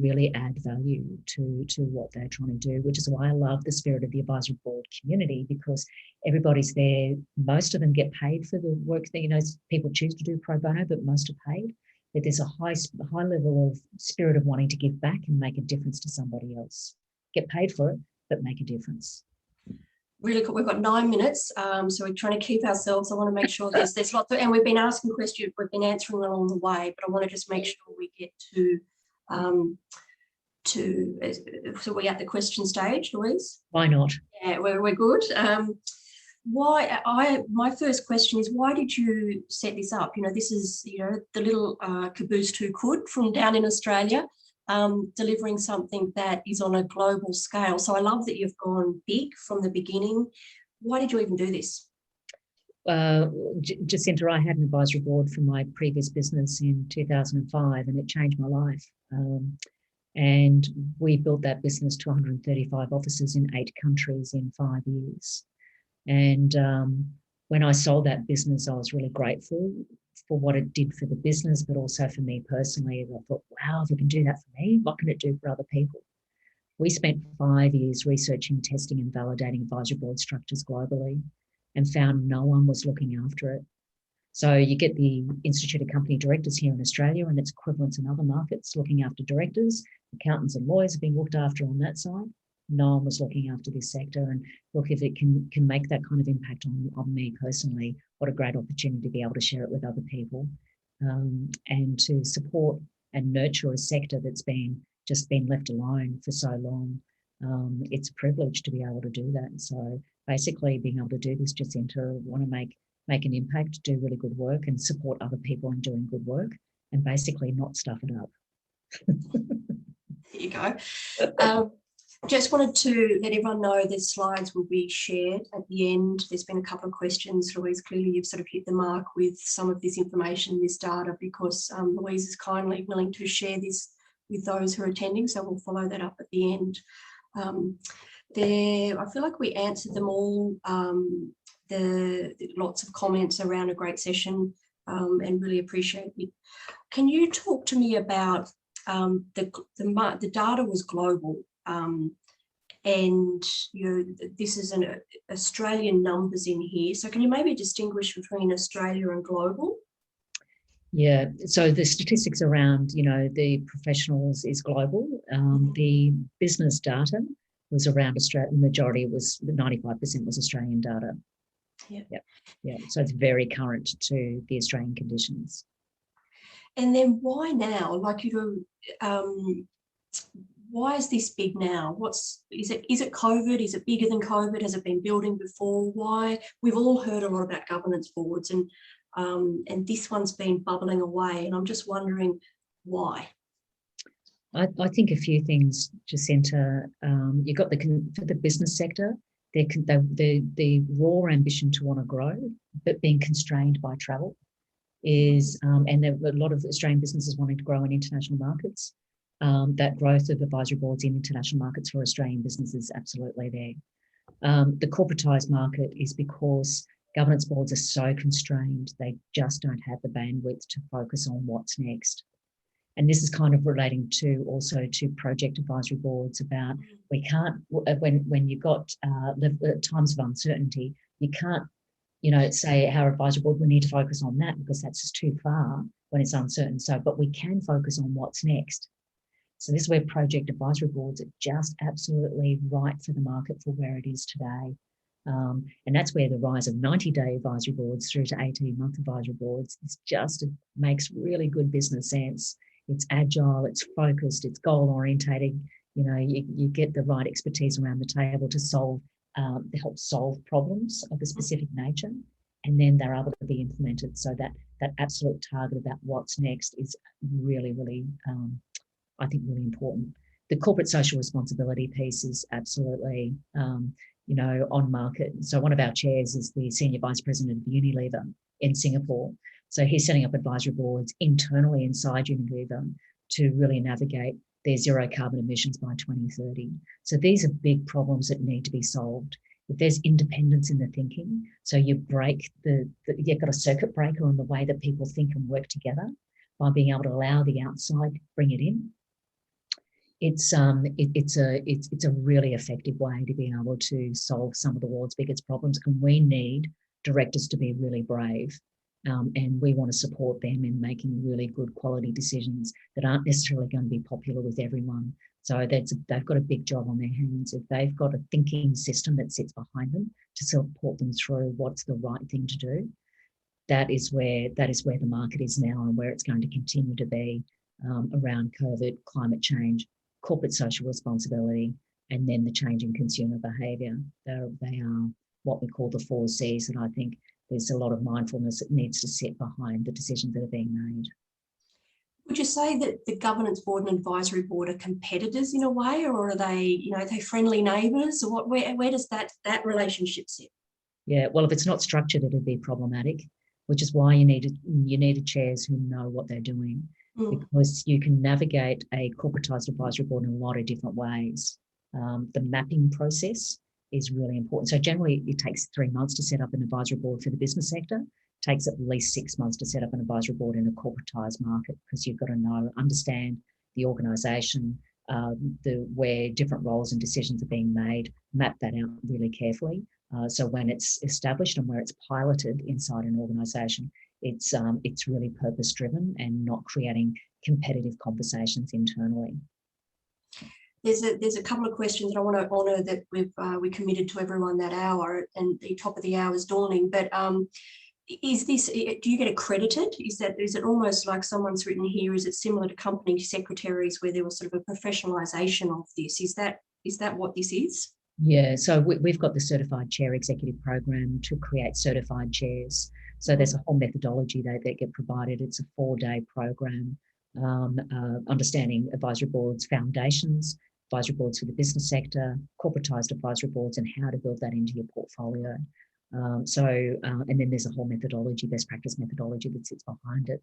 really add value to what they're trying to do, which is why I love the spirit of the advisory board community, because everybody's there. Most of them get paid for the work that, people choose to do pro bono, but most are paid. That there's a high level of spirit of wanting to give back and make a difference to somebody else. Get paid for it, but make a difference. Really cool. We've got 9 minutes, so we're trying to keep ourselves. I want to make sure there's lots of, and we've been asking questions, we've been answering them along the way, but I want to just make sure we get so we're at the question stage, Louise? Why not? Yeah, we're good. My first question is, why did you set this up? This is, the little caboose who could from down in Australia, delivering something that is on a global scale. So I love that you've gone big from the beginning. Why did you even do this? Jacinta, I had an advisory board from my previous business in 2005, and it changed my life. And we built that business to 135 offices in 8 countries in 5 years. And when I sold that business, I was really grateful for what it did for the business, but also for me personally. I thought, wow, if it can do that for me, what can it do for other people? We spent 5 years researching, testing and validating advisory board structures globally and found no one was looking after it. So you get the Institute of Company Directors here in Australia and its equivalents in other markets looking after directors. Accountants and lawyers have been looked after on that side. No one was looking after this sector. And look, if it can make that kind of impact on me personally, what a great opportunity to be able to share it with other people, and to support and nurture a sector that's just been left alone for so long. It's a privilege to be able to do that. So basically being able to do this, Jacinta, want to make an impact, do really good work and support other people in doing good work and basically not stuff it up. There you go. Just wanted to let everyone know the slides will be shared at the end. There's been a couple of questions. Louise, clearly you've sort of hit the mark with some of this information, this data, because Louise is kindly willing to share this with those who are attending. So we'll follow that up at the end. I feel like we answered them all. The lots of comments around a great session, and really appreciate it. Can you talk to me about the data was global, and this is an Australian numbers in here. So can you maybe distinguish between Australia and global? Yeah, so the statistics around the professionals is global. The business data was around Australia. The majority was 95% was Australian data. Yeah. So it's very current to the Australian conditions. And then why now? Why is this big now? Is it COVID? Is it bigger than COVID? Has it been building before? Why? We've all heard a lot about governance boards, and this one's been bubbling away, and I'm just wondering why. I think a few things, Jacinta. You've got for the business sector, the raw ambition to want to grow, but being constrained by travel is, and there are a lot of Australian businesses wanting to grow in international markets. That growth of advisory boards in international markets for Australian businesses is absolutely there. The corporatized market is because governance boards are so constrained, they just don't have the bandwidth to focus on what's next. And this is kind of relating also to project advisory boards about we can't, when you've got times of uncertainty, you can't, say our advisory board, we need to focus on that because that's just too far when it's uncertain. So, but we can focus on what's next. So this is where project advisory boards are just absolutely right for the market for where it is today. And that's where the rise of 90-day advisory boards through to 18-month advisory boards is just makes really good business sense. It's agile, it's focused, it's goal-orientated. You know, you get the right expertise around the table to help solve problems of a specific nature, and then they're able to be implemented. So that absolute target about what's next is really, really, I think, really important. The corporate social responsibility piece is absolutely, on market. So one of our chairs is the Senior Vice President of Unilever in Singapore. So he's setting up advisory boards internally inside Unilever to really navigate their zero carbon emissions by 2030. So these are big problems that need to be solved. If there's independence in the thinking, so you break you've got a circuit breaker on the way that people think and work together by being able to allow the outside, bring it in. It's a really effective way to be able to solve some of the world's biggest problems, and we need directors to be really brave, and we want to support them in making really good quality decisions that aren't necessarily going to be popular with everyone. So they've got a big job on their hands. If they've got a thinking system that sits behind them to support them through what's the right thing to do, that is where the market is now and where it's going to continue to be around COVID, climate change, corporate social responsibility, and then the change in consumer behaviour. They are what we call the 4 Cs, and I think there's a lot of mindfulness that needs to sit behind the decisions that are being made. Would you say that the governance board and advisory board are competitors in a way, or are they, are they friendly neighbours? Or where does that relationship sit? Yeah, well, if it's not structured, it'd be problematic, which is why you need chairs who know what they're doing, because you can navigate a corporatized advisory board in a lot of different ways. The mapping process is really important. So generally, it takes 3 months to set up an advisory board for the business sector. It takes at least 6 months to set up an advisory board in a corporatized market, because you've got to understand the organisation, where different roles and decisions are being made, map that out really carefully. So when it's established and where it's piloted inside an organisation, it's really purpose-driven and not creating competitive conversations internally. There's a couple of questions that I want to honour that we committed to everyone that hour, and the top of the hour is dawning. But is this? Do you get accredited? Is it almost like someone's written here? Is it similar to company secretaries where there was sort of a professionalisation of this? Is that what this is? Yeah, so we've got the Certified Chair Executive Program to create certified chairs. So there's a whole methodology that get provided. It's a 4-day program, understanding advisory boards, foundations, advisory boards for the business sector, corporatized advisory boards, and how to build that into your portfolio. And then there's a whole methodology, best practice methodology that sits behind it.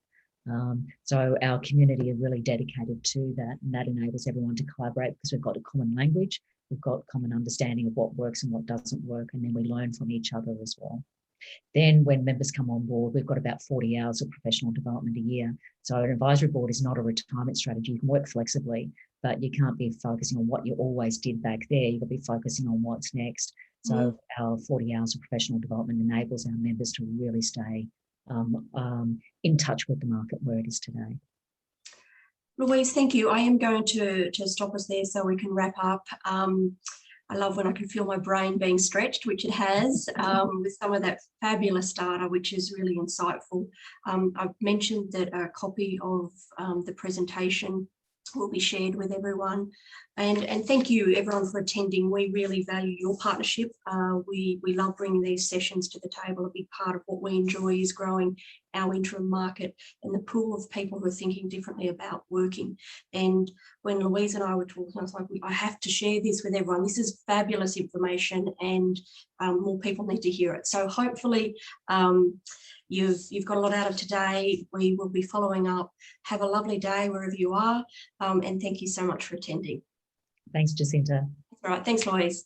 So our community are really dedicated to that, and that enables everyone to collaborate because we've got a common language, we've got common understanding of what works and what doesn't work, and then we learn from each other as well. Then when members come on board, we've got about 40 hours of professional development a year. So an advisory board is not a retirement strategy. You can work flexibly, but you can't be focusing on what you always did back there. You've got to be focusing on what's next. So our 40 hours of professional development enables our members to really stay in touch with the market where it is today. Louise, thank you. I am going to stop us there so we can wrap up. I love when I can feel my brain being stretched, which it has, with some of that fabulous data, which is really insightful. I've mentioned that a copy of the presentation will be shared with everyone. And thank you everyone for attending. We really value your partnership. We love bringing these sessions to the table. A big part of what we enjoy is growing our interim market and the pool of people who are thinking differently about working. And when Louise and I were talking, I was like, I have to share this with everyone. This is fabulous information, and more people need to hear it. So hopefully you've got a lot out of today. We will be following up. Have a lovely day wherever you are, and thank you so much for attending. Thanks, Jacinta. All right, thanks, Louise.